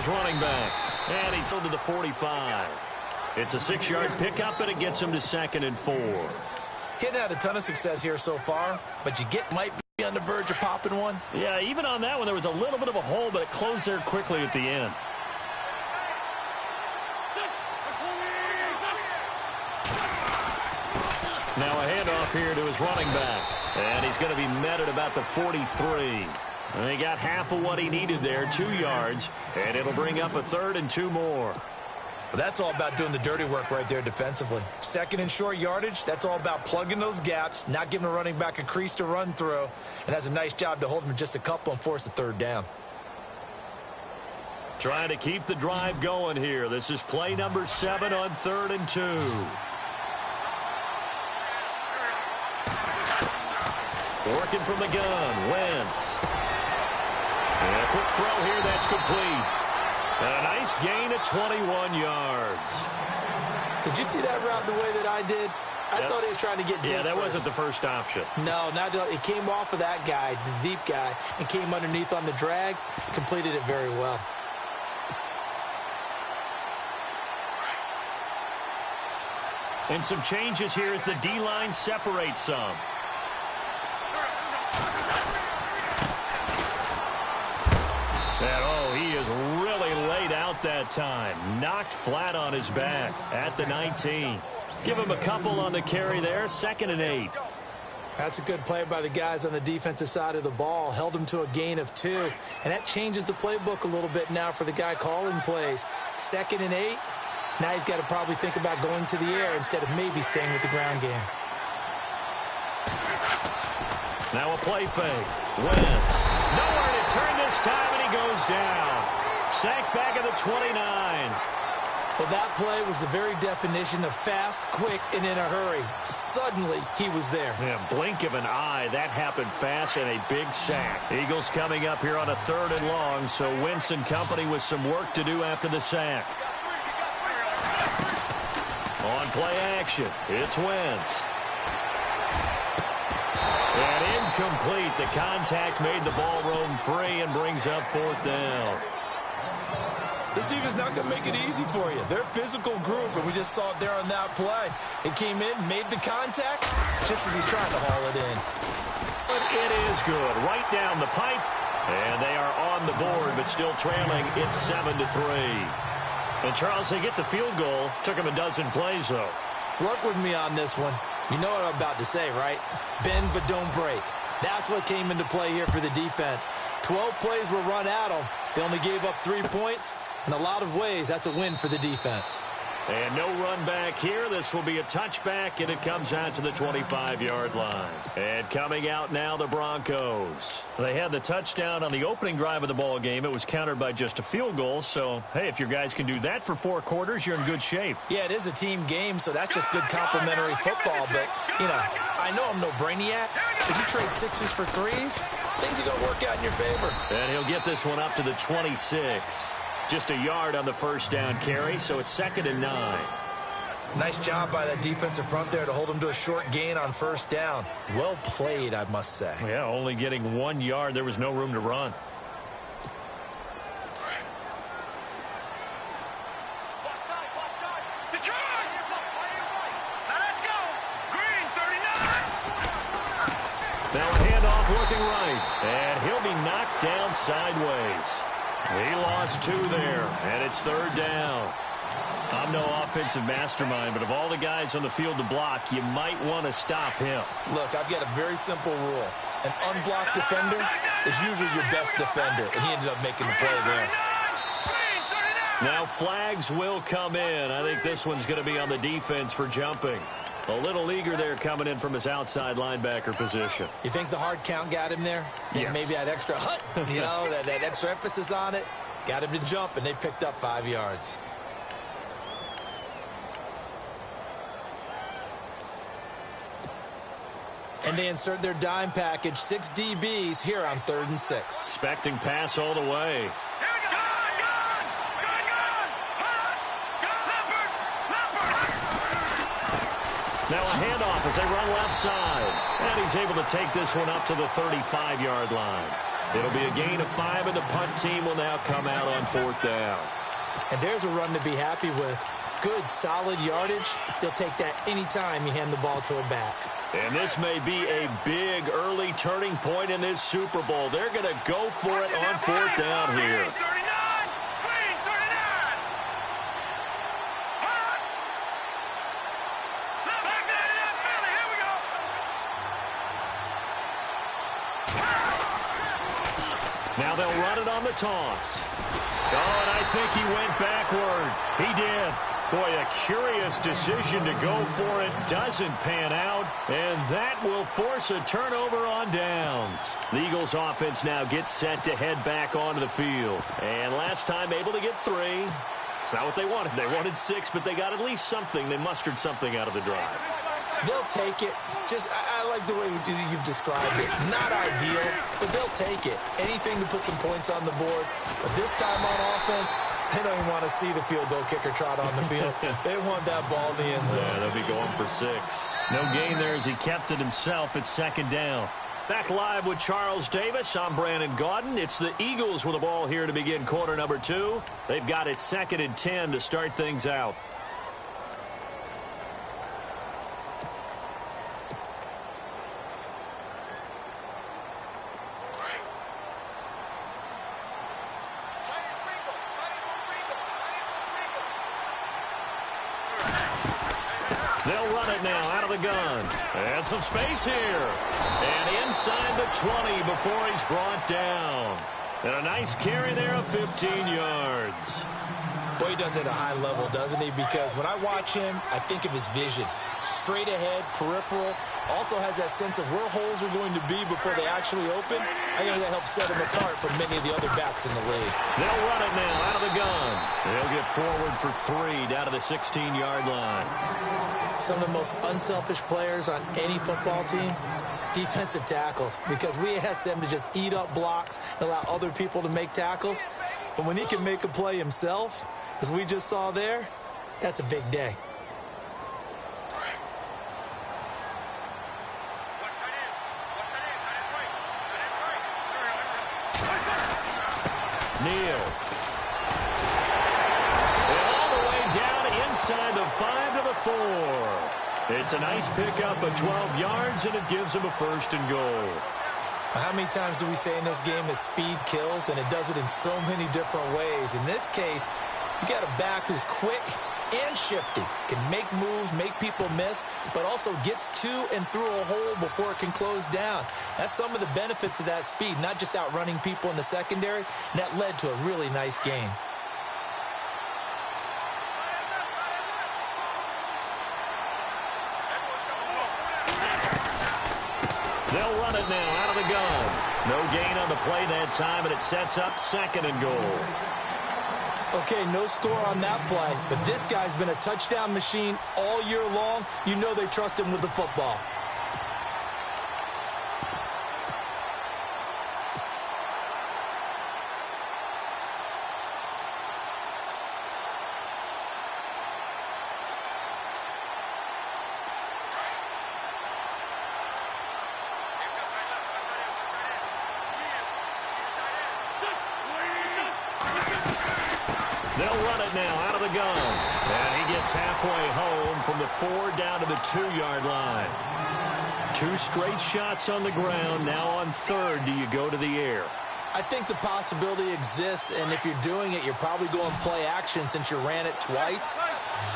his running back. And he's to the 45. It's a 6-yard pickup, and it gets him to 2nd and 4. Hitting had a ton of success here so far, but might be on the verge of popping one. Yeah, even on that one, there was a little bit of a hole, but it closed there quickly at the end. Now a handoff here to his running back. And he's going to be met at about the 43. And he got half of what he needed there, 2 yards. And it'll bring up a 3rd and 2 more. Well, that's all about doing the dirty work right there defensively. 2nd and short yardage, that's all about plugging those gaps, not giving a running back a crease to run through. And has a nice job to hold him just a couple and force a 3rd down. Trying to keep the drive going here. This is play number 7 on 3rd and 2. Working from the gun, Wentz. And a quick throw here, that's complete. A nice gain of 21 yards. Did you see that route the way that I did? I thought he was trying to get deep. Yeah, that wasn't the first option. No, it came off of that guy, the deep guy, and came underneath on the drag. Completed it very well. And some changes here as the D-line separates some. And, he is really laid out that time. Knocked flat on his back at the 19. Give him a couple on the carry there. 2nd and 8. That's a good play by the guys on the defensive side of the ball. Held him to a gain of 2. And that changes the playbook a little bit now for the guy calling plays. 2nd and 8. Now he's got to probably think about going to the air instead of maybe staying with the ground game. Now a play fake. Wentz. Nowhere to turn this time, and he goes down. Sacked back at the 29. Well, that play was the very definition of fast, quick, and in a hurry. Suddenly, he was there. Yeah, blink of an eye. That happened fast and a big sack. Eagles coming up here on a 3rd and long, so Wentz and company with some work to do after the sack. On play action, it's Wentz. And incomplete. The contact made the ball roam free and brings up 4th down. This defense not going to make it easy for you. They're a physical group, and we just saw it there on that play. It came in, made the contact, just as he's trying to haul it in. But it is good. Right down the pipe. And they are on the board, but still trailing. It's 7-3. And, Charles, they get the field goal. Took them a dozen plays, though. Work with me on this one. You know what I'm about to say, right? Bend but don't break. That's what came into play here for the defense. 12 plays were run at them. They only gave up 3 points. In a lot of ways, that's a win for the defense. And no run back here. This will be a touchback, and it comes out to the 25-yard line. And coming out now, the Broncos. They had the touchdown on the opening drive of the ball game. It was countered by just a field goal. So, hey, if your guys can do that for 4 quarters, you're in good shape. Yeah, it is a team game, so that's just good complimentary football. But, I know I'm no brainiac. But you trade 6s for 3s, things are going to work out in your favor. And he'll get this one up to the 26. Just a yard on the first down carry, so it's 2nd and 9. Nice job by that defensive front there to hold him to a short gain on first down. Well played, I must say. Yeah, only getting 1 yard. There was no room to run. Now a handoff looking right, and he'll be knocked down sideways. He lost 2 there, and it's 3rd down. I'm no offensive mastermind, but of all the guys on the field to block, you might want to stop him. Look, I've got a very simple rule. An unblocked defender is usually your best defender, and he ended up making the play there. Now flags will come in. I think this one's going to be on the defense for jumping. A little eager there coming in from his outside linebacker position. You think the hard count got him there? Yes. Maybe that extra hut, that extra emphasis on it. Got him to jump, and they picked up 5 yards. And they insert their dime package, 6 DBs here on 3rd and 6. Expecting pass all the way. Now a handoff as they run left side. And he's able to take this one up to the 35-yard line. It'll be a gain of 5, and the punt team will now come out on 4th down. And there's a run to be happy with. Good, solid yardage. You'll take that anytime you hand the ball to a back. And this may be a big early turning point in this Super Bowl. They're going to go for it on 4th down here. Now they'll run it on the toss. Oh, and I think he went backward. He did. Boy, a curious decision to go for it. Doesn't pan out. And that will force a turnover on downs. The Eagles offense now gets set to head back onto the field. And last time able to get 3. It's not what they wanted. They wanted 6, but they got at least something. They mustered something out of the drive. They'll take it. I like the way you've described it. Not ideal, but they'll take it. Anything to put some points on the board. But this time on offense, they don't even want to see the field goal kicker trot on the field. They want that ball in the end zone. Yeah, they'll be going for 6. No gain there as he kept it himself at 2nd down. Back live with Charles Davis. I'm Brandon Gaudin. It's the Eagles with the ball here to begin quarter number 2. They've got it 2nd and 10 to start things out. They'll run it now out of the gun. And some space here. And inside the 20 before he's brought down. And a nice carry there of 15 yards. Boy, he does it at a high level, doesn't he? Because when I watch him, I think of his vision. Straight ahead, peripheral. Also has that sense of where holes are going to be before they actually open. I think that helps set him apart from many of the other backs in the league. They'll run it now out of the gun. They'll get forward for 3 down to the 16-yard line. Some of the most unselfish players on any football team, defensive tackles, because we ask them to just eat up blocks and allow other people to make tackles. But when he can make a play himself, as we just saw there, that's a big day. Neal. And all the way down inside the 5 to the 4. It's a nice pickup of 12 yards, and it gives him a 1st and goal. How many times do we say in this game that speed kills, and it does it in so many different ways? In this case, you got a back who's quick and shifty, can make moves, make people miss, but also gets to and through a hole before it can close down. That's some of the benefits of that speed, not just outrunning people in the secondary. And that led to a really nice game. They'll run it now out of the gun. No gain on the play that time, and it sets up 2nd and goal. Okay, no score on that play, but this guy's been a touchdown machine all year long. You know they trust him with the football. They'll run it now out of the gun. And he gets halfway home from the 4 down to the 2-yard line. 2 straight shots on the ground. Now on 3rd, do you go to the air? I think the possibility exists, and if you're doing it, you're probably going play action since you ran it twice.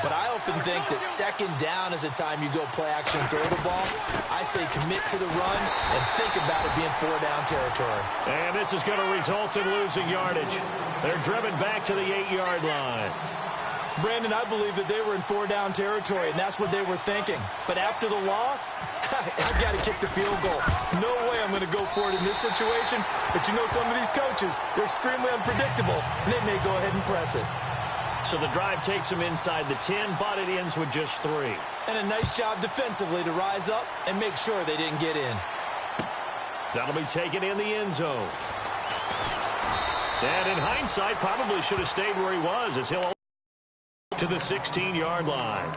But I often think that 2nd down is the time you go play action and throw the ball. I say commit to the run and think about it being 4-down territory. And this is going to result in losing yardage. They're driven back to the 8-yard line. Brandon, I believe that they were in 4-down territory, and that's what they were thinking. But after the loss, I've got to kick the field goal. No way I'm going to go for it in this situation. But you know some of these coaches, they're extremely unpredictable, and they may go ahead and press it. So the drive takes them inside the 10, but it ends with just 3. And a nice job defensively to rise up and make sure they didn't get in. That'll be taken in the end zone. And in hindsight, probably should have stayed where he was as he'll to the 16-yard line.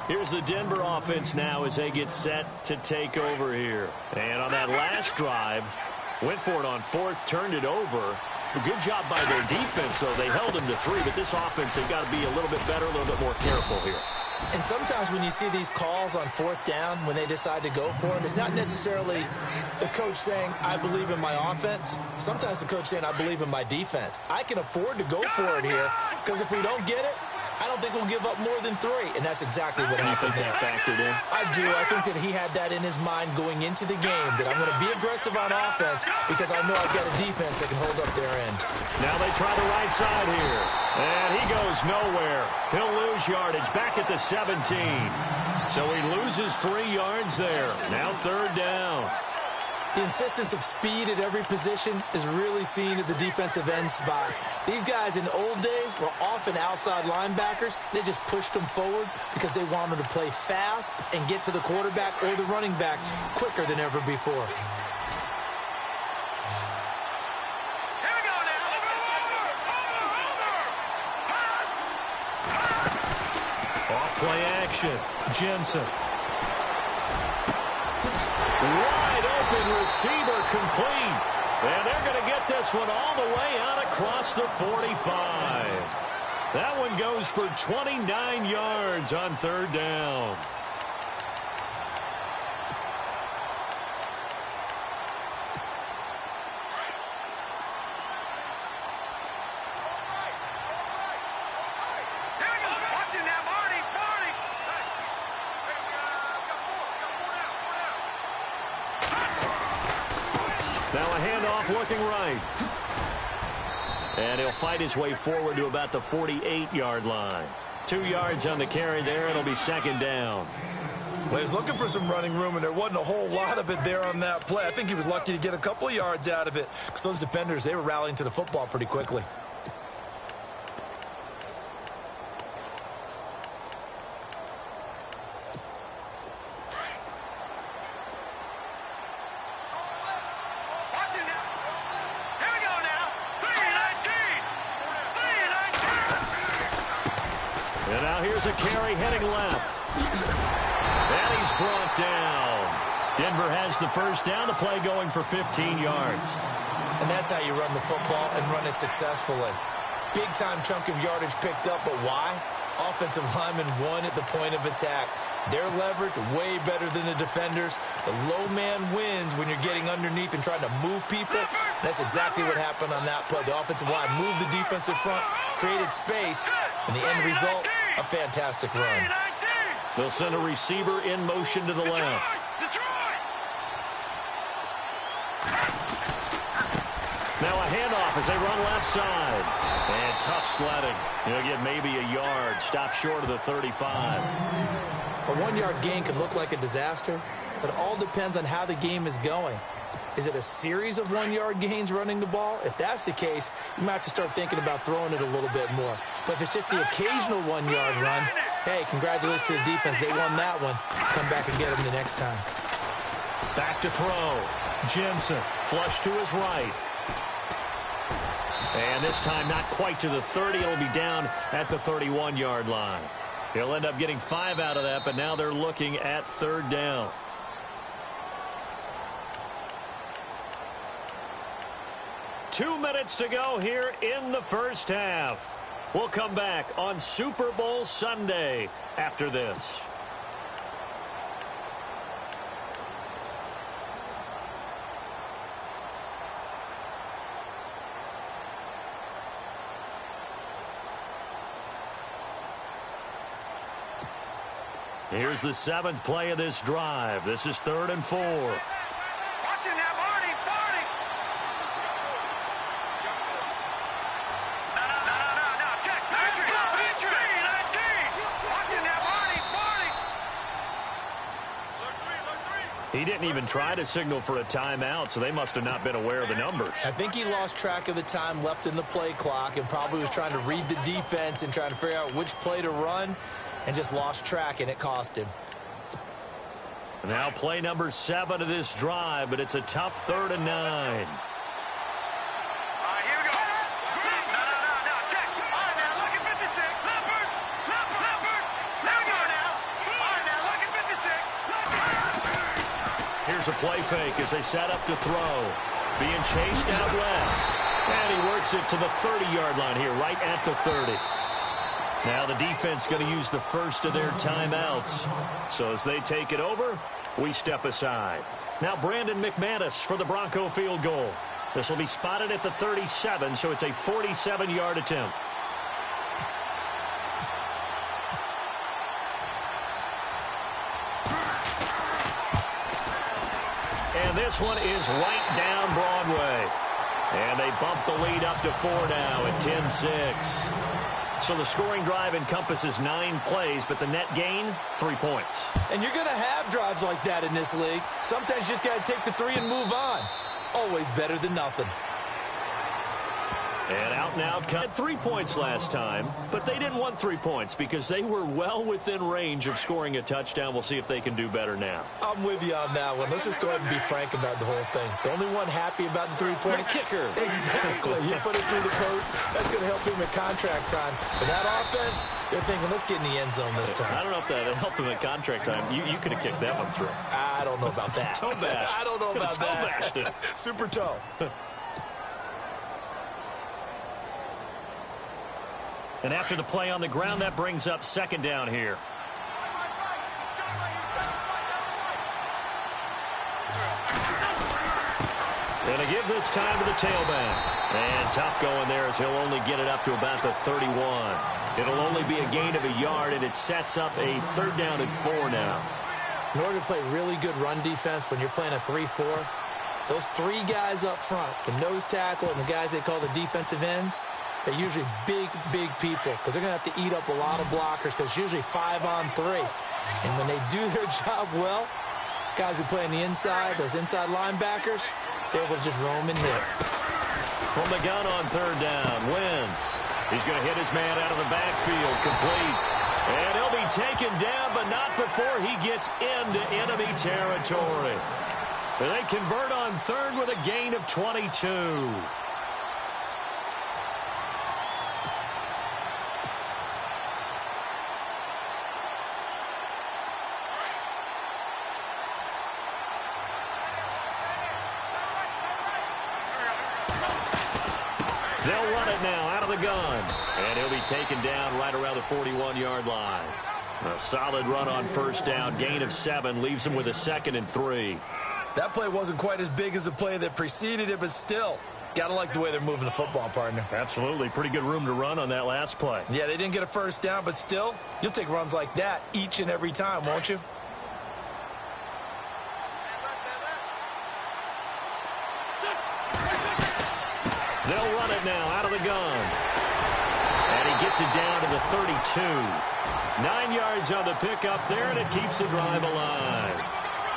Here's the Denver offense now as they get set to take over here. And on that last drive, Went for it on fourth, turned it over. A good job by their defense, though. They held him to 3, but this offense, they've got to be a little bit better, a little bit more careful here. And sometimes when you see these calls on fourth down, when they decide to go for it, it's not necessarily the coach saying, I believe in my offense. Sometimes the coach saying, I believe in my defense. I can afford to go for it here, because if we don't get it, I don't think we'll give up more than 3. And that's exactly what happened there. You think that factored in? I do. I think that he had that in his mind going into the game, that I'm going to be aggressive on offense because I know I've got a defense that can hold up their end. Now they try the right side here. And he goes nowhere. He'll lose yardage back at the 17. So he loses 3 yards there. Now third down. The insistence of speed at every position is really seen at the defensive end spot. These guys in the old days were often outside linebackers. They just pushed them forward because they wanted to play fast and get to the quarterback or the running backs quicker than ever before. Off play action. Jensen. Wide open receiver complete. And they're going to get this one all the way out across the 45. That one goes for 29 yards on third down. Now a handoff looking right. And he'll fight his way forward to about the 48-yard line. 2 yards on the carry there. It'll be second down. Well, he was looking for some running room, and there wasn't a whole lot of it there on that play. I think he was lucky to get a couple of yards out of it because those defenders, they were rallying to the football pretty quickly. And now here's a carry heading left. And he's brought down. Denver has the first down. The play going for 15 yards. And that's how you run the football and run it successfully. Big-time chunk of yardage picked up, but why? Offensive linemen won at the point of attack. Their leverage way better than the defenders. The low man wins when you're getting underneath and trying to move people. That's exactly what happened on that play. The offensive line moved the defensive front, created space, and the end result, a fantastic run. They'll send a receiver in motion to the left. Now a handoff as they run left side. And tough sledding. He'll get maybe a yard. Stop short of the 35. A 1-yard gain can look like a disaster, but it all depends on how the game is going. Is it a series of 1-yard gains running the ball? If that's the case, you might have to start thinking about throwing it a little bit more. But if it's just the occasional 1-yard run, hey, congratulations to the defense. They won that one. Come back and get them the next time. Back to throw. Jensen, flush to his right. And this time not quite to the 30. It'll be down at the 31-yard line. He'll end up getting 5 out of that, but now they're looking at third down. Two minutes to go here in the first half. We'll come back on Super Bowl Sunday after this. Here's the 7th play of this drive. This is 3rd and 4. He didn't even try to signal for a timeout, so they must have not been aware of the numbers. I think he lost track of the time left in the play clock and probably was trying to read the defense and trying to figure out which play to run and just lost track, and it cost him. Now play number 7 of this drive, but it's a tough 3rd and 9. Here's a play fake as they set up to throw. being chased out left. And he works it to the 30-yard line here, right at the 30. Now the defense going to use the first of their timeouts. So as they take it over, we step aside. Now Brandon McManus for the Bronco field goal. This will be spotted at the 37, so it's a 47-yard attempt. And this one is right down Broadway. And they bump the lead up to 4 now at 10-6. So the scoring drive encompasses 9 plays, but the net gain, 3 points. And you're going to have drives like that in this league. Sometimes you just got to take the 3 and move on. Always better than nothing. And out now, cut 3 points last time, but they didn't want 3 points because they were well within range of scoring a touchdown. We'll see if they can do better now. I'm with you on that one. Let's just go ahead and be frank about the whole thing. The only one happy about the 3-point kicker. Exactly. You put it through the post. That's going to help him at contract time. But that offense, they're thinking, let's get in the end zone this time. I don't know if that helped him at contract time. You could have kicked that one through. I don't know about that. Toe bash. I don't know about that. Toe bashed it. Super toe. And after the play on the ground, that brings up second down here. And a give this time to the tailback. And tough going there as he'll only get it up to about the 31. It'll only be a gain of a yard, and it sets up a 3rd down and 4 now. In order to play really good run defense when you're playing a 3-4, those 3 guys up front, the nose tackle and the guys they call the defensive ends, they're usually big, big people because they're going to have to eat up a lot of blockers because it's usually 5 on 3. And when they do their job well, guys who play on the inside, those inside linebackers, they're able to just roam and hit. From the gun on 3rd down, Wentz. He's going to hit his man out of the backfield, complete. And he'll be taken down, but not before he gets into enemy territory. They convert on 3rd with a gain of 22. They'll run it now out of the gun. And he'll be taken down right around the 41-yard line. A solid run on 1st down. Gain of 7 leaves him with a 2nd and 3. That play wasn't quite as big as the play that preceded it, but still, got to like the way they're moving the football, partner. Absolutely. Pretty good room to run on that last play. Yeah, they didn't get a 1st down, but still, you'll take runs like that each and every time, won't you? They'll run it now out of the gun. And he gets it down to the 32. 9 yards on the pickup there, and it keeps the drive alive.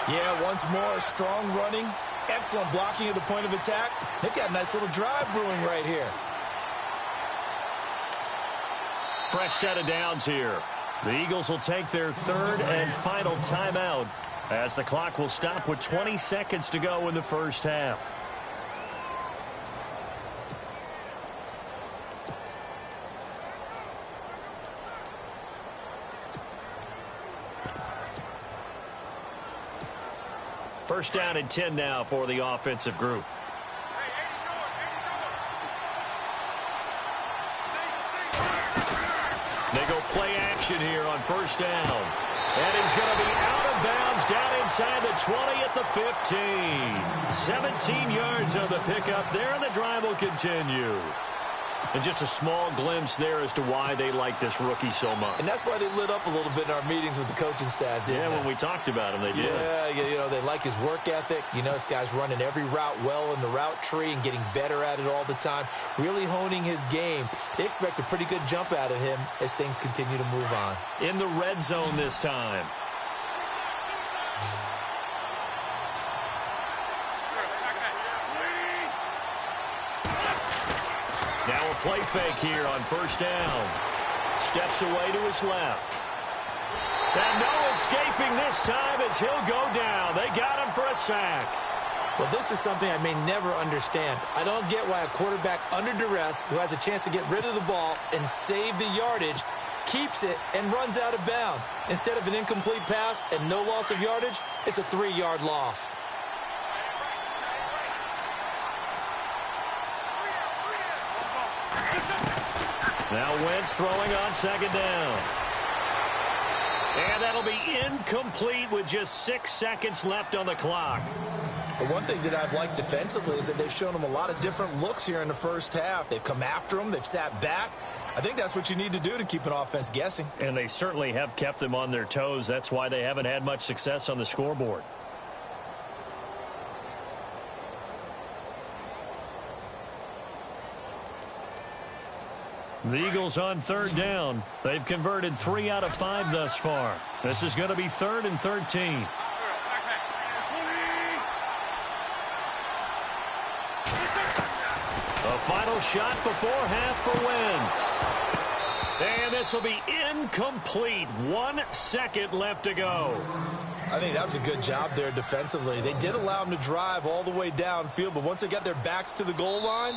Yeah, once more, strong running, excellent blocking at the point of attack. They've got a nice little drive brewing right here. Fresh set of downs here. The Eagles will take their 3rd and final timeout as the clock will stop with 20 seconds to go in the 1st half. First down and 10 now for the offensive group. They go play action here on 1st down. And he's going to be out of bounds down inside the 20 at the 15. 17 yards on the pickup there, and the drive will continue. And just a small glimpse there as to why they like this rookie so much. And that's why they lit up a little bit in our meetings with the coaching staff, didn't they? When we talked about him, they did. Yeah, they like his work ethic. You know, this guy's running every route well in the route tree and getting better at it all the time, really honing his game. They expect a pretty good jump out of him as things continue to move on. In the red zone this time. Now a play fake here on 1st down. Steps away to his left. And no escaping this time as he'll go down. They got him for a sack. Well, this is something I may never understand. I don't get why a quarterback under duress who has a chance to get rid of the ball and save the yardage keeps it and runs out of bounds. Instead of an incomplete pass and no loss of yardage, it's a 3-yard loss. Now Wentz throwing on second down. And that'll be incomplete with just 6 seconds left on the clock. The one thing that I've liked defensively is that they've shown them a lot of different looks here in the first half. They've come after them. They've sat back. I think that's what you need to do to keep an offense guessing. And they certainly have kept them on their toes. That's why they haven't had much success on the scoreboard. The Eagles on third down. They've converted 3 out of 5 thus far. This is going to be 3rd and 13. A final shot before half for Wentz. And this will be incomplete. 1 second left to go. I think that was a good job there defensively. They did allow them to drive all the way downfield, but once they got their backs to the goal line,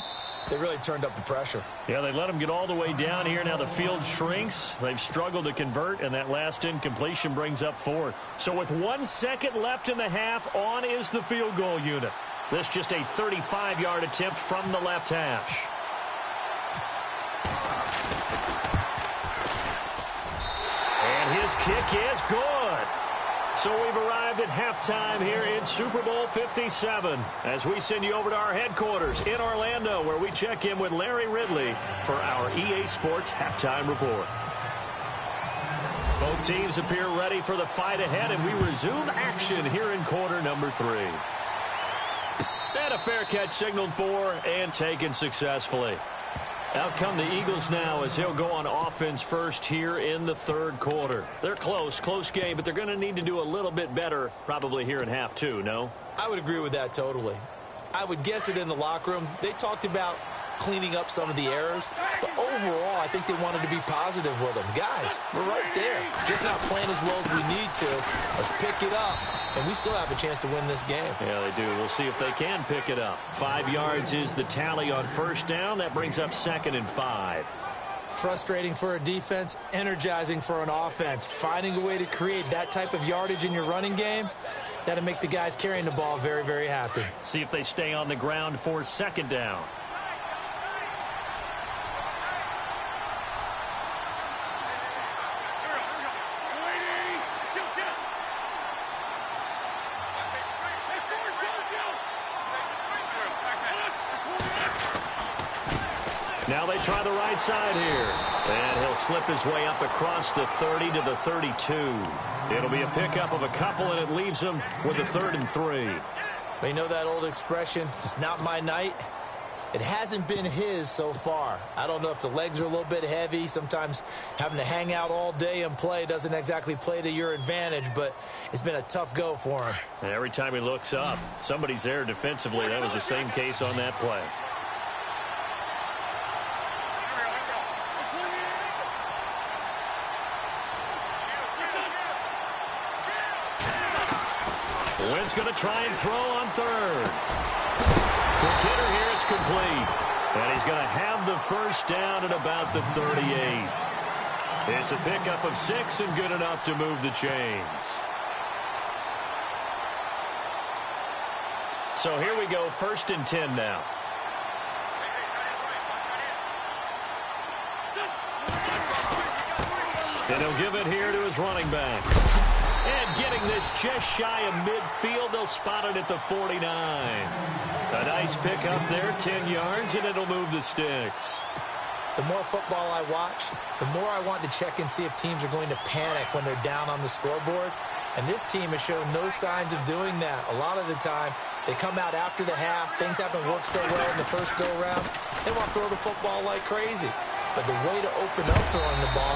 they really turned up the pressure. Yeah, they let them get all the way down here. Now the field shrinks. They've struggled to convert, and that last incompletion brings up 4th. So with 1 second left in the half, on is the field goal unit. This just a 35-yard attempt from the left hash. And his kick is good. So we've arrived at halftime here in Super Bowl 57 as we send you over to our headquarters in Orlando, where we check in with Larry Ridley for our EA Sports Halftime Report. Both teams appear ready for the fight ahead, and we resume action here in quarter number 3. And a fair catch signaled for and taken successfully. Out come the Eagles now as he'll go on offense first here in the 3rd quarter. They're close game, but they're going to need to do a little bit better probably here in half 2, no? I would agree with that totally. I would guess it in the locker room. They talked about cleaning up some of the errors, but overall, I think they wanted to be positive with them. Guys, we're right there. Just not playing as well as we need to. Let's pick it up, and we still have a chance to win this game. Yeah, they do. We'll see if they can pick it up. 5 yards is the tally on first down. That brings up 2nd and 5. Frustrating for a defense, energizing for an offense. Finding a way to create that type of yardage in your running game, that'll make the guys carrying the ball very, very happy. See if they stay on the ground for 2nd down. Now they try the right side here. And he'll slip his way up across the 30 to the 32. It'll be a pickup of a couple, and it leaves him with a 3rd and 3. Well, you know that old expression, it's not my night? It hasn't been his so far. I don't know if the legs are a little bit heavy. Sometimes having to hang out all day and play doesn't exactly play to your advantage, but it's been a tough go for him. And every time he looks up, somebody's there defensively. That was the same case on that play. Wentz going to try and throw on 3rd. The kidder here, it's complete. And he's going to have the first down at about the 38. It's a pickup of 6 and good enough to move the chains. So here we go, 1st and 10 now. And he'll give it here to his running back. And getting this just shy of midfield, they'll spot it at the 49. A nice pickup there, 10 yards, and it'll move the sticks. The more football I watch, the more I want to check and see if teams are going to panic when they're down on the scoreboard. And this team has shown no signs of doing that. A lot of the time, they come out after the half. Things haven't worked so well in the first go-around. They want to throw the football like crazy. But the way to open up throwing the ball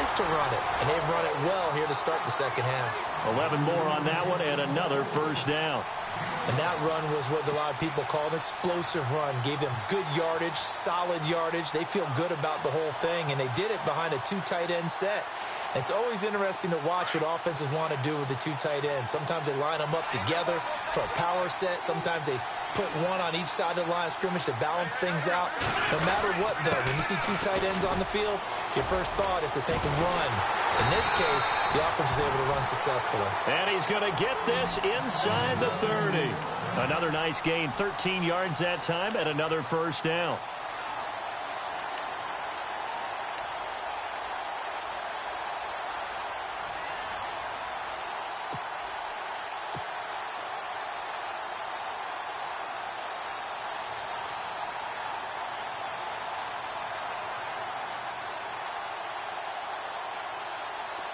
is to run it. And they've run it well here to start the second half. 11 more on that one and another first down. And that run was what a lot of people call an explosive run. Gave them good yardage, solid yardage. They feel good about the whole thing, and they did it behind a 2 tight end set. It's always interesting to watch what offenses want to do with the 2 tight ends. Sometimes they line them up together for a power set. Sometimes they put one on each side of the line of scrimmage to balance things out. No matter what, though, when you see 2 tight ends on the field, your first thought is to think run. In this case, the offense was able to run successfully. And he's going to get this inside the 30. Another nice gain, 13 yards that time, and another first down.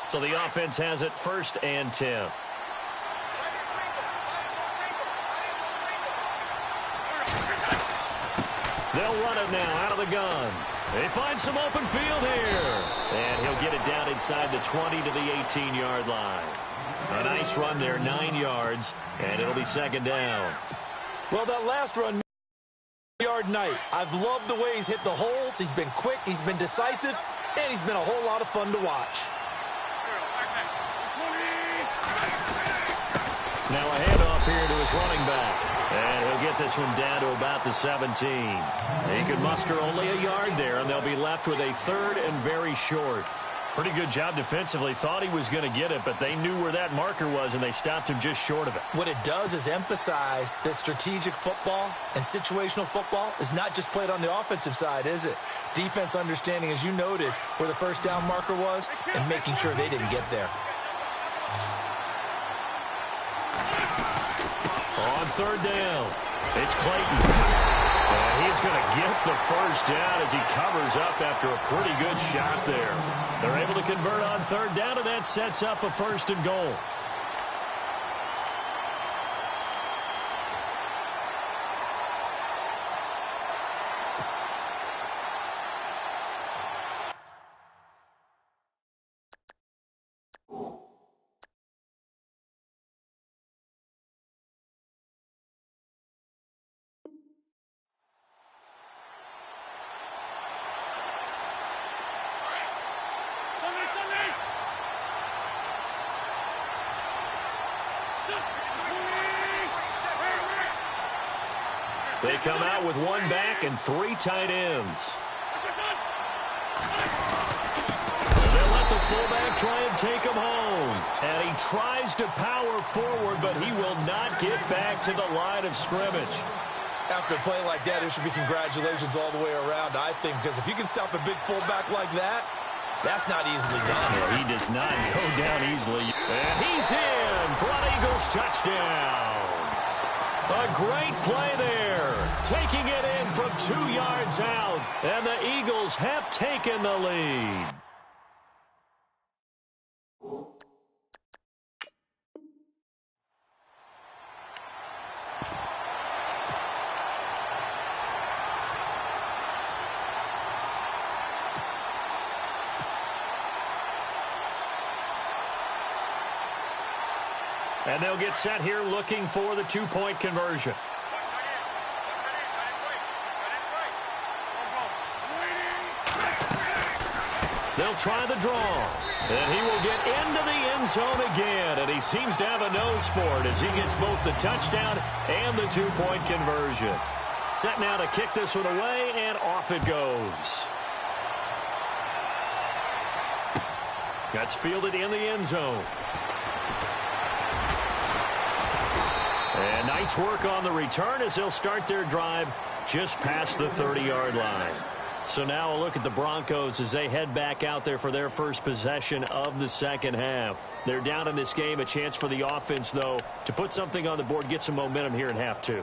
So the offense has it 1st and 10. They'll run it now out of the gun. They find some open field here. And he'll get it down inside the 20 to the 18-yard line. A nice run there, 9 yards, and it'll be 2nd down. Well, that last run, yard night. I've loved the way he's hit the holes. He's been quick, he's been decisive, and he's been a whole lot of fun to watch. Now a handoff here to his running back. And he'll get this one down to about the 17. He could muster only a yard there, and they'll be left with a 3rd and very short. Pretty good job defensively. Thought he was going to get it, but they knew where that marker was, and they stopped him just short of it. What it does is emphasize that strategic football and situational football is not just played on the offensive side, is it? Defense understanding, as you noted, where the 1st down marker was and making sure they didn't get there. On 3rd down, it's Clayton. And he's going to get the 1st down as he covers up after a pretty good shot there. They're able to convert on 3rd down, and that sets up a 1st and goal. They come out with 1 back and 3 tight ends. And they'll let the fullback try and take him home. And he tries to power forward, but he will not get back to the line of scrimmage. After a play like that, there should be congratulations all the way around, I think, because if you can stop a big fullback like that, that's not easily done. Yeah, he does not go down easily. And he's in for an Eagles touchdown. A great play there, taking it in from 2 yards out, and the Eagles have taken the lead. And they'll get set here looking for the 2-point conversion. They'll try the draw. And he will get into the end zone again. And he seems to have a nose for it as he gets both the touchdown and the 2-point conversion. Set now to kick this one away, and off it goes. That's fielded in the end zone. And nice work on the return as they'll start their drive just past the 30-yard line. So now a look at the Broncos as they head back out there for their first possession of the 2nd half. They're down in this game. A chance for the offense, though, to put something on the board, get some momentum here in half 2.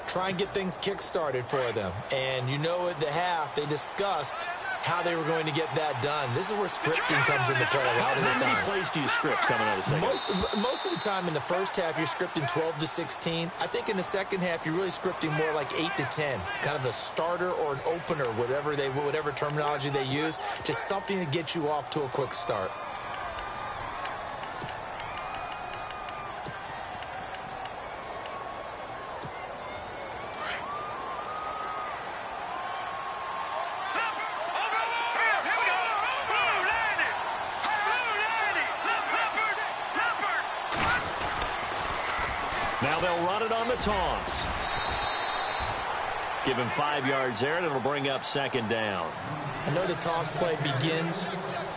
Try and get things kick-started for them. And you know at the half, they discussed how they were going to get that done. This is where scripting comes into play a lot of the time. How many plays do you script coming out of the second? Most of the time in the first half, you're scripting 12 to 16. I think in the second half, you're really scripting more like 8 to 10. Kind of a starter or an opener, whatever terminology they use. Just something to get you off to a quick start. Now they'll run it on the toss. Give him 5 yards there, and it'll bring up 2nd down. I know the toss play begins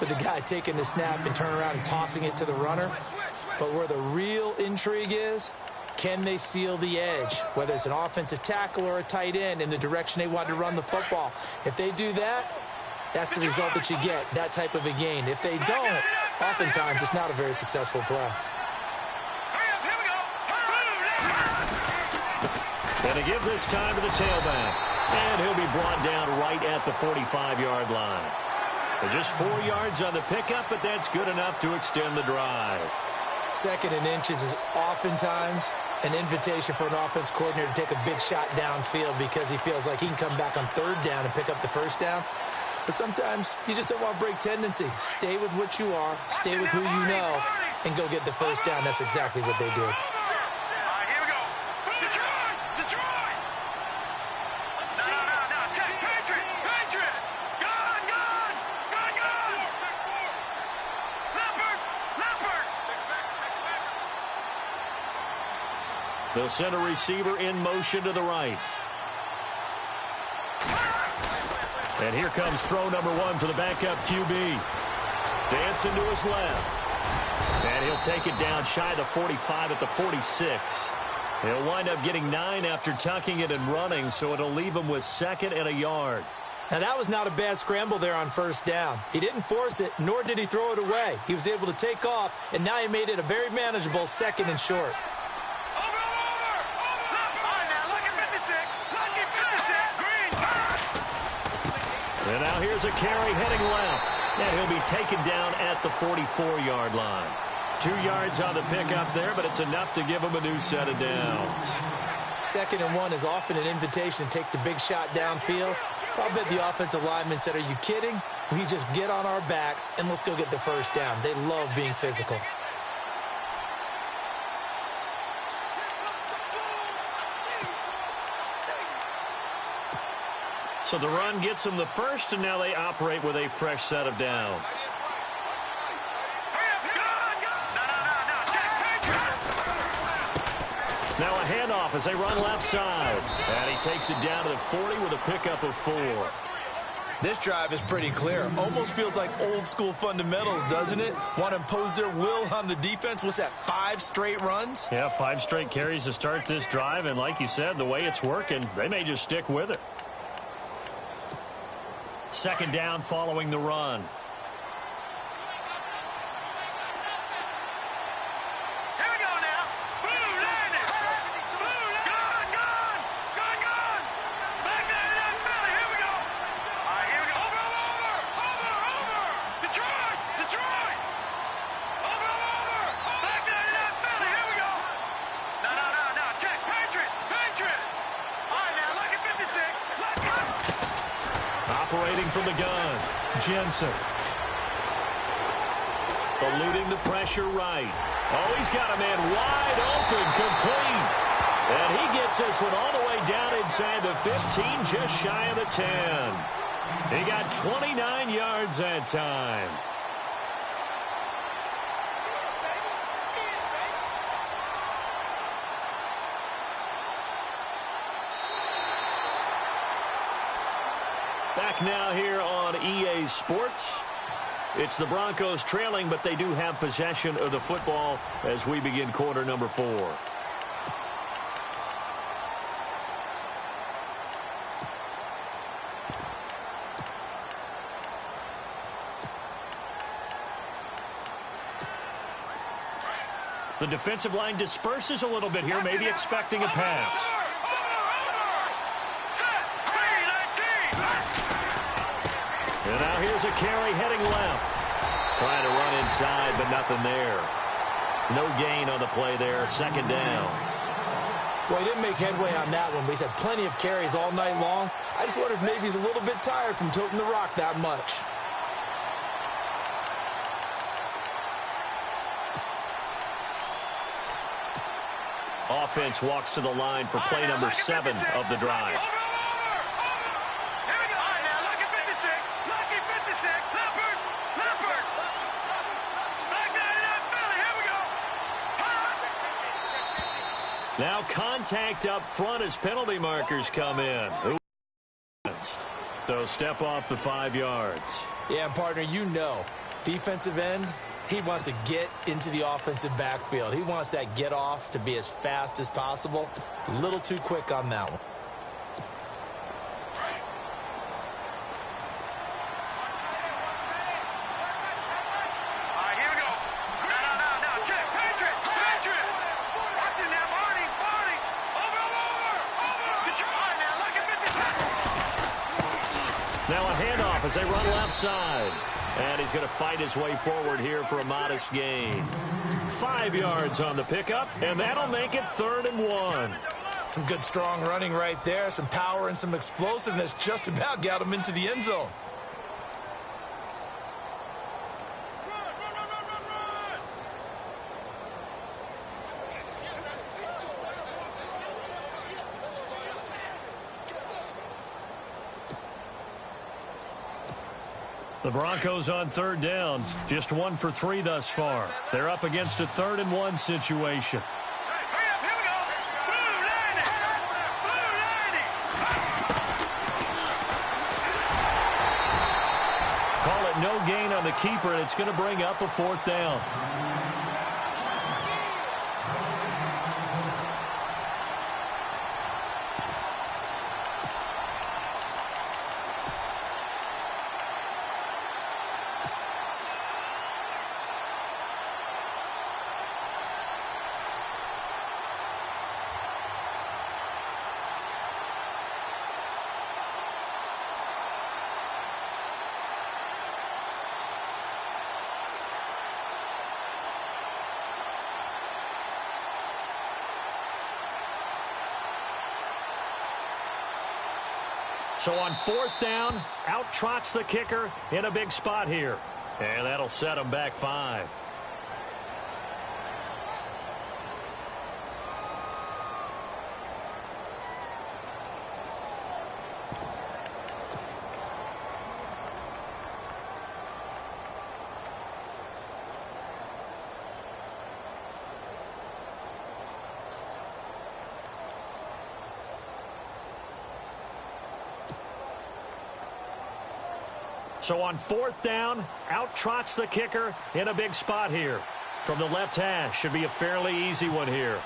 with the guy taking the snap and turning around and tossing it to the runner. But where the real intrigue is, can they seal the edge? Whether it's an offensive tackle or a tight end in the direction they want to run the football. If they do that, that's the result that you get, that type of a gain. If they don't, oftentimes it's not a very successful play. And to give this time to the tailback. And he'll be brought down right at the 45-yard line. Just 4 yards on the pickup, but that's good enough to extend the drive. 2nd and inches is oftentimes an invitation for an offense coordinator to take a big shot downfield because he feels like he can come back on 3rd down and pick up the 1st down. But sometimes you just don't want to break tendency. Stay with what you are, stay with who you know, and go get the 1st down. That's exactly what they did. They'll send a receiver in motion to the right. And here comes throw number 1 for the backup QB. Dancing to his left. And he'll take it down shy of the 45 at the 46. He'll wind up getting 9 after tucking it and running, so it'll leave him with 2nd and a yard. Now, that was not a bad scramble there on 1st down. He didn't force it, nor did he throw it away. He was able to take off, and now he made it a very manageable 2nd and short. And now here's a carry heading left. And he'll be taken down at the 44-yard line. 2 yards on the pickup there, but it's enough to give him a new set of downs. 2nd and 1 is often an invitation to take the big shot downfield. I'll bet the offensive lineman said, "Are you kidding? We just get on our backs and let's go get the 1st down." They love being physical. So the run gets them the 1st, and now they operate with a fresh set of downs. Now a handoff as they run left side. And he takes it down to the 40 with a pickup of 4. This drive is pretty clear. Almost feels like old school fundamentals, doesn't it? Want to impose their will on the defense. What's that, 5 straight runs? Yeah, 5 straight carries to start this drive. And like you said, the way it's working, they may just stick with it. 2nd down following the run. Here we go now. Blue landed. Blue gone. Back there in that Philly. Here we go. All right, here we go. Over. Detroit. Over. Back there in that Philly. Here we go. No. Check. Patriot. All right, now look at 56. Operating from the gun, Jensen. Eluding the pressure right. Oh, he's got a man wide open, complete. And he gets this one all the way down inside the 15, just shy of the 10. He got 29 yards that time. Back now here on EA Sports. It's the Broncos trailing, but they do have possession of the football as we begin quarter number 4. The defensive line disperses a little bit here, maybe expecting a pass. And now here's a carry heading left. Trying to run inside, but nothing there. No gain on the play there. 2nd down. Well, he didn't make headway on that one, but he's had plenty of carries all night long. I just wonder if maybe he's a little bit tired from toting the rock that much. Offense walks to the line for play number 7 of the drive. Now contact up front as penalty markers come in. So step off the 5 yards. Yeah, partner, you know, defensive end, he wants to get into the offensive backfield. He wants that get off to be as fast as possible. A little too quick on that one. Now a handoff as they run left side. And he's going to fight his way forward here for a modest gain. 5 yards on the pickup, and that'll make it 3rd and 1. Some good, strong running right there. Some power and some explosiveness just about got him into the end zone. The Broncos on 3rd down. Just 1 for 3 thus far. They're up against a 3rd and 1 situation. Hurry up, here we go. Blue line it. Blue line it. Call it no gain on the keeper, and it's going to bring up a 4th down. So on 4th down, out trots the kicker in a big spot here. And that'll set him back 5. So on 4th down, out trots the kicker in a big spot here. From the left hash, should be a fairly easy one here.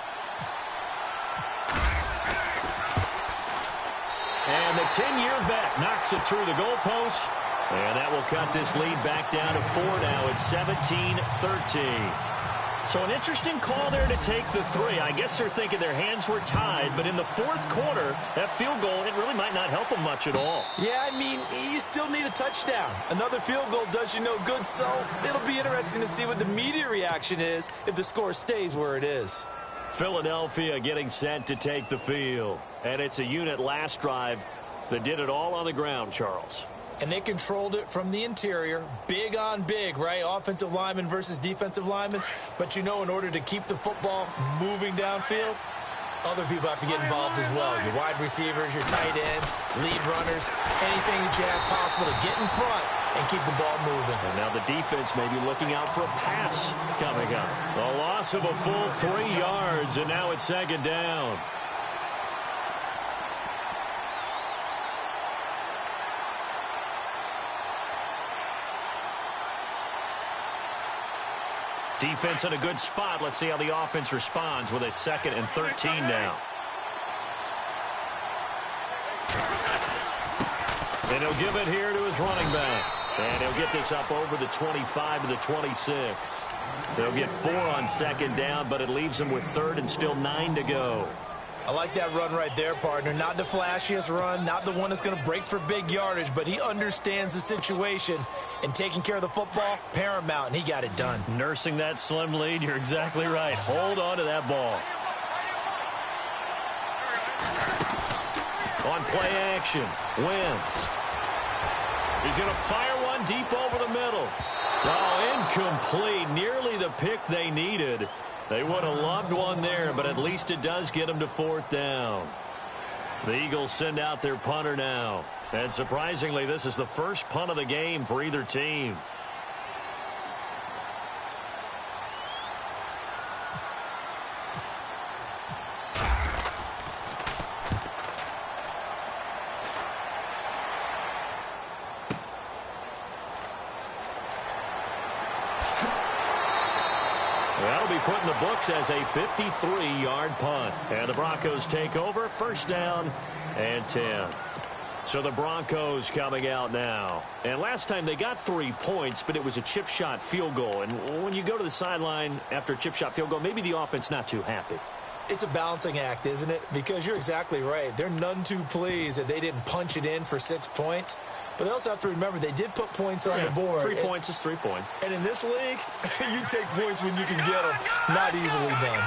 And the 10-year vet knocks it through the goalpost. And that will cut this lead back down to 4 now. It's 17-13. So an interesting call there to take the 3. I guess they're thinking their hands were tied, but in the 4th quarter, that field goal, it really might not help them much at all. Yeah, I mean, you still need a touchdown. Another field goal does you no good, so it'll be interesting to see what the media reaction is if the score stays where it is. Philadelphia getting set to take the field. And it's a unit last drive that did it all on the ground, Charles. And they controlled it from the interior, big on big, right? Offensive lineman versus defensive lineman. But, you know, in order to keep the football moving downfield, other people have to get involved as well. Your wide receivers, your tight ends, lead runners, anything that you have possible to get in front and keep the ball moving. And now the defense may be looking out for a pass coming up. A loss of a full 3 yards, and now it's 2nd down. Defense in a good spot. Let's see how the offense responds with a 2nd and 13 now. And he'll give it here to his running back. And he'll get this up over the 25 to the 26. They'll get 4 on 2nd down, but it leaves him with 3rd and still 9 to go. I like that run right there, partner. Not the flashiest run, not the one that's going to break for big yardage, but he understands the situation, and taking care of the football, paramount, and he got it done. Nursing that slim lead, you're exactly right. Hold on to that ball. On play action, Wentz. He's going to fire one deep over the middle. Oh, incomplete. Nearly the pick they needed. They would have loved one there, but at least it does get them to 4th down. The Eagles send out their punter now. And surprisingly, this is the first punt of the game for either team. That'll be put in the books as a 53-yard punt. And the Broncos take over, 1st down and 10. So the Broncos coming out now. And last time they got 3 points, but it was a chip shot field goal. And when you go to the sideline after a chip shot field goal, maybe the offense not too happy. It's a balancing act, isn't it? Because you're exactly right. They're none too pleased that they didn't punch it in for 6 points. But they also have to remember they did put points on the board. 3 points is 3 points. And in this league, you take points when you can get them. Not easily done.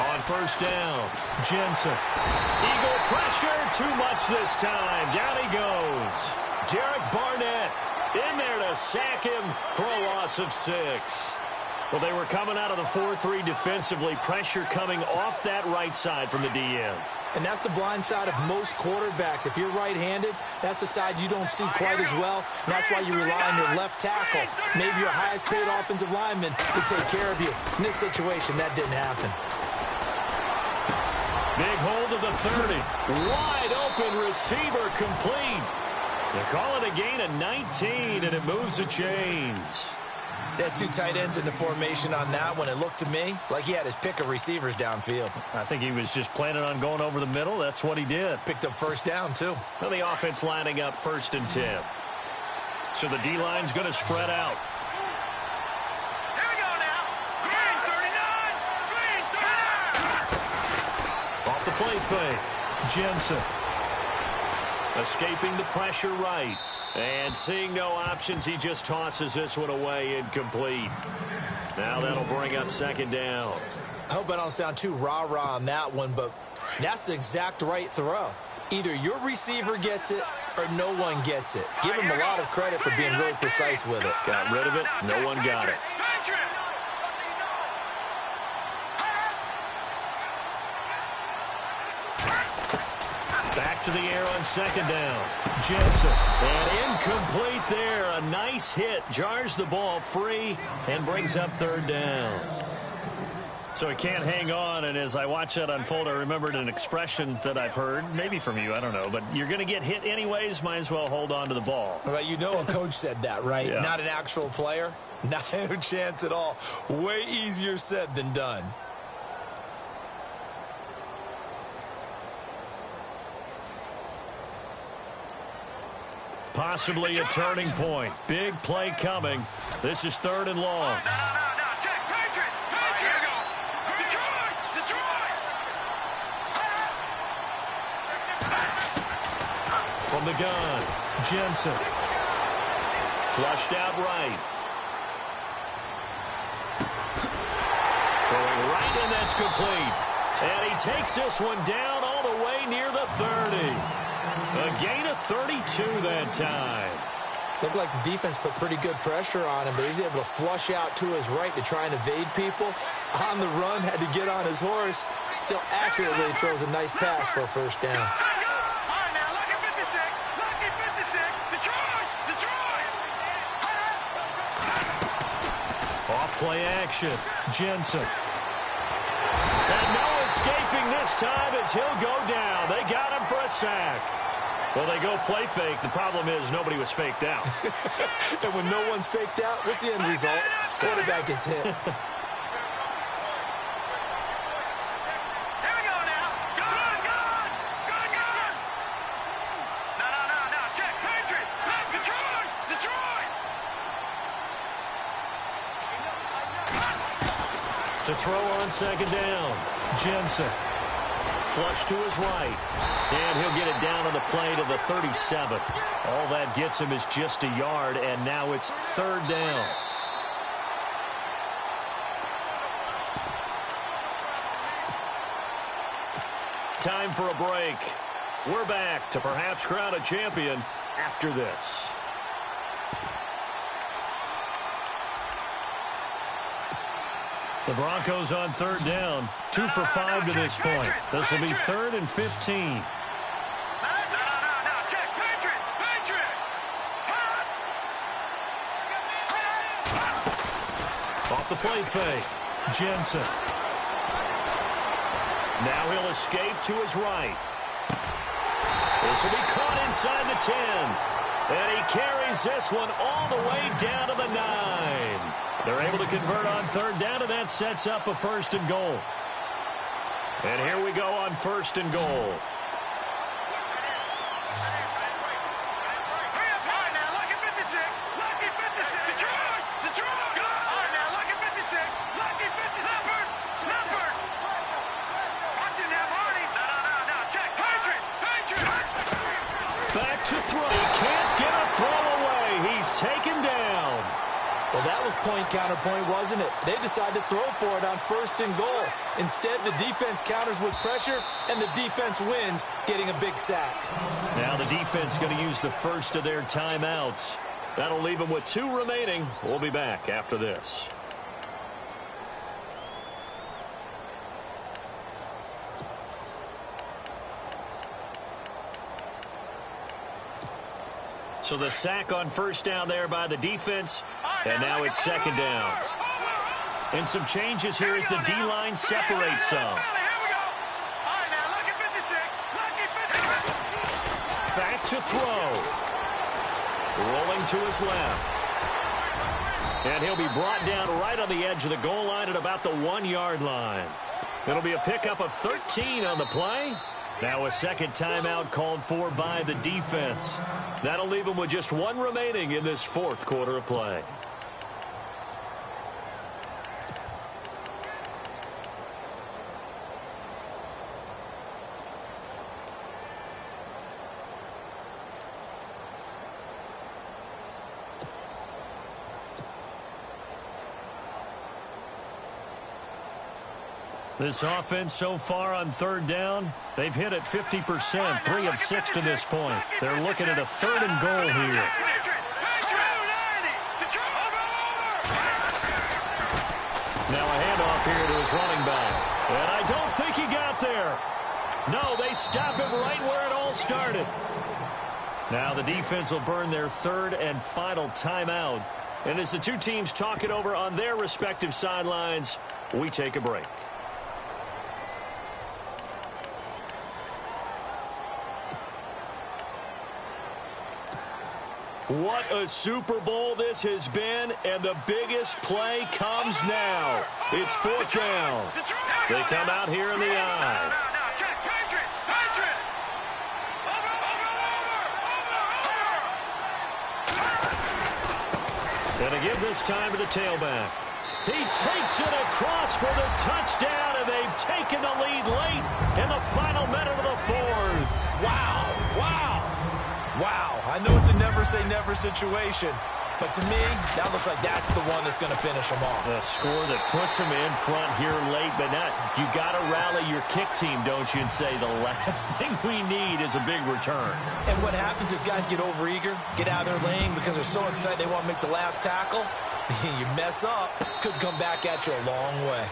On first down, Jensen. Eagle pressure, too much this time. Down he goes. Derek Barnett in there to sack him for a loss of 6. Well, they were coming out of the 4-3 defensively. Pressure coming off that right side from the DM. And that's the blind side of most quarterbacks. If you're right-handed, that's the side you don't see quite as well. And that's why you rely on your left tackle, maybe your highest-paid offensive lineman, to take care of you. In this situation, that didn't happen. Big hold of the 30. Wide open receiver complete. They call it a gain of 19, and it moves the chains. They had 2 tight ends in the formation on that one. It looked to me like he had his pick of receivers downfield. I think he was just planning on going over the middle. That's what he did. Picked up first down, too. Well, the offense lining up 1st and 10. So the D-line's going to spread out. Here we go now. Green 39. Off the play fake. Jensen. Escaping the pressure right. And seeing no options, he just tosses this one away incomplete. Now that'll bring up 2nd down. I hope I don't sound too rah-rah on that one, but that's the exact right throw. Either your receiver gets it or no one gets it. Give him a lot of credit for being really precise with it. Got rid of it. No one got it. Back to the air on 2nd down. Jensen. And incomplete there. A nice hit. Jars the ball free and brings up 3rd down. So he can't hang on, and as I watch that unfold, I remembered an expression that I've heard, maybe from you, I don't know, but you're going to get hit anyways, might as well hold on to the ball. Well, you know a coach said that, right? Yeah. Not an actual player. Not a chance at all. Way easier said than done. Possibly a turning point. Big play coming. This is 3rd and long. From the gun, Jensen. Flushed out right. Throwing right, and that's complete. And he takes this one down all the way near the 30. A gain of 32 that time. Looked like the defense put pretty good pressure on him, but he's able to flush out to his right to try and evade people. On the run, had to get on his horse. Still accurately throws a nice pass for a 1st down. Off-play action. Jensen. And no escaping this time as he'll go down. They got him for a sack. Well, they go play fake. The problem is nobody was faked out. And when no one's faked out, what's the end result? Quarterback gets hit. To throw on 2nd down. Jensen. Flush to his right. And he'll get it down on the play to the 37. All that gets him is just a yard, and now it's 3rd down. Time for a break. We're back to perhaps crown a champion after this. The Broncos on 3rd down. 2 for 5 to this point. This will be 3rd and 15. Off the play fake. Jensen. Now he'll escape to his right. This will be caught inside the 10. And he carries this one all the way down to the 9. They're able to convert on 3rd down, and that sets up a 1st and goal. And here we go on 1st and goal. point counterpoint, wasn't it? They decided to throw for it on 1st and goal. Instead, the defense counters with pressure, and the defense wins, getting a big sack. Now the defense going to use the first of their timeouts. That'll leave them with 2 remaining. We'll be back after this. So the sack on 1st down there by the defense, and now it's 2nd down. And some changes here as the D-line separates some. Back to throw. Rolling to his left. And he'll be brought down right on the edge of the goal line at about the 1-yard line. It'll be a pickup of 13 on the play. Now a 2nd timeout called for by the defense. That'll leave them with just 1 remaining in this 4th quarter of play. This offense so far on 3rd down, they've hit it 50%, 3 of 6 to this point. They're looking at a 3rd and goal here. Now a handoff here to his running back. And I don't think he got there. No, they stop him right where it all started. Now the defense will burn their 3rd and final timeout. And as the 2 teams talk it over on their respective sidelines, we take a break. What a Super Bowl this has been, and the biggest play comes now. It's 4th down. They come out here in the I. And to give this time to the tailback. He takes it across for the touchdown, and they've taken the lead late in the final minute of the 4th. Wow, wow. Wow, I know it's a never-say-never situation, but to me, that looks like that's the one that's going to finish them off. A score that puts them in front here late, but not. You got to rally your kick team, don't you, and say the last thing we need is a big return. And what happens is guys get overeager, get out of their lane because they're so excited they want to make the last tackle. You mess up, could come back at you a long way.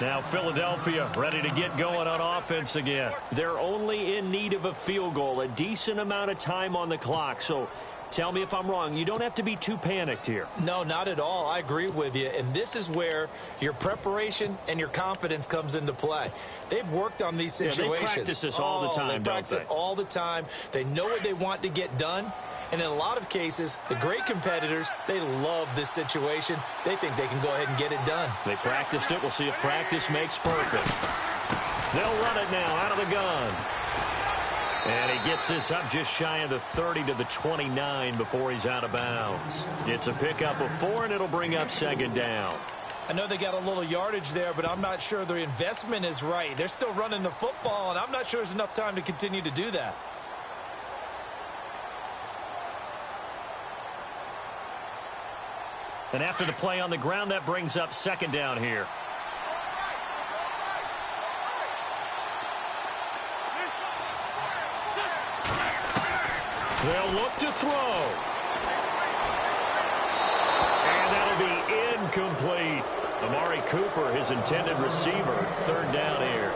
Now Philadelphia ready to get going on offense again. They're only in need of a field goal, a decent amount of time on the clock. So tell me if I'm wrong. You don't have to be too panicked here. No, not at all. I agree with you. And this is where your preparation and your confidence comes into play. They've worked on these situations. They practice this all the time, They practice it all the time. They know what they want to get done. And in a lot of cases, the great competitors, they love this situation. They think they can go ahead and get it done. They practiced it. We'll see if practice makes perfect. They'll run it now out of the gun. And he gets this up just shy of the 30 to the 29 before he's out of bounds. It's a pickup of 4, and it'll bring up 2nd down. I know they got a little yardage there, but I'm not sure their investment is right. They're still running the football, and I'm not sure there's enough time to continue to do that. And after the play on the ground, that brings up 2nd down here. They'll look to throw. And that'll be incomplete. Amari Cooper, his intended receiver, 3rd down here.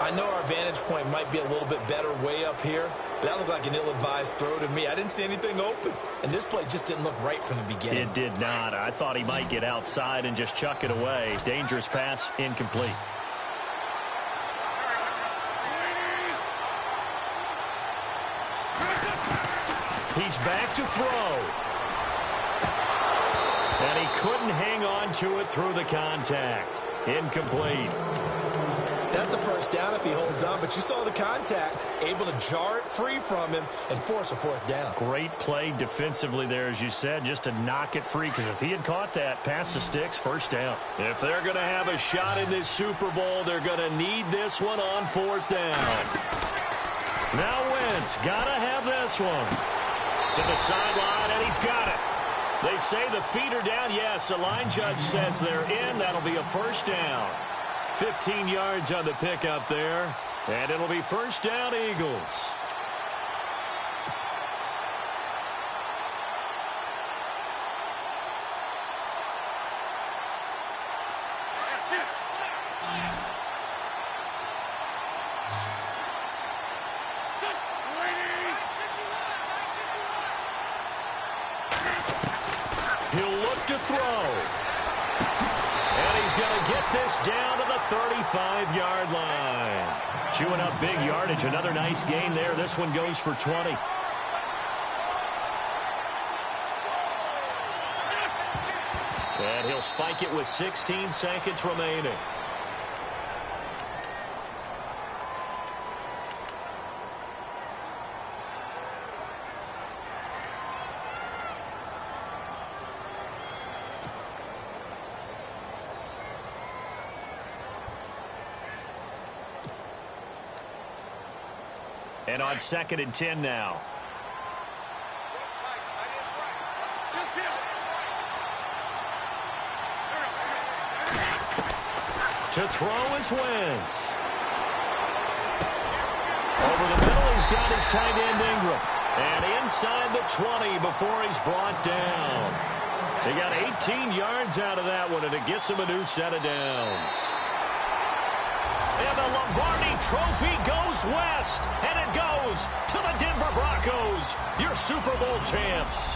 I know our vantage point might be a little bit better way up here, but that looked like an ill-advised throw to me. I didn't see anything open, and this play just didn't look right from the beginning. It did not. I thought he might get outside and just chuck it away. Dangerous pass, incomplete. He's back to throw. And he couldn't hang on to it through the contact. Incomplete. That's a 1st down if he holds on, but you saw the contact, able to jar it free from him and force a 4th down. Great play defensively there, as you said, just to knock it free, because if he had caught that, pass the sticks, 1st down. If they're going to have a shot in this Super Bowl, they're going to need this one on 4th down. Now Wentz got to have this one. To the sideline, and he's got it. They say the feet are down. Yes, the line judge says they're in. That'll be a first down. 15 yards on the pickup there. And it'll be first down, Eagles. He'll look to throw. And he's going to get this down to the 35-yard line. Chewing up big yardage. Another nice gain there. This one goes for 20. And he'll spike it with 16 seconds remaining. And on 2nd and 10 now. To throw is Wentz. Over the middle, he's got his tight end Ingram. And inside the 20 before he's brought down. He got 18 yards out of that one, and it gets him a new set of downs. And the Lombardi Trophy goes west, and it goes to the Denver Broncos, your Super Bowl champs.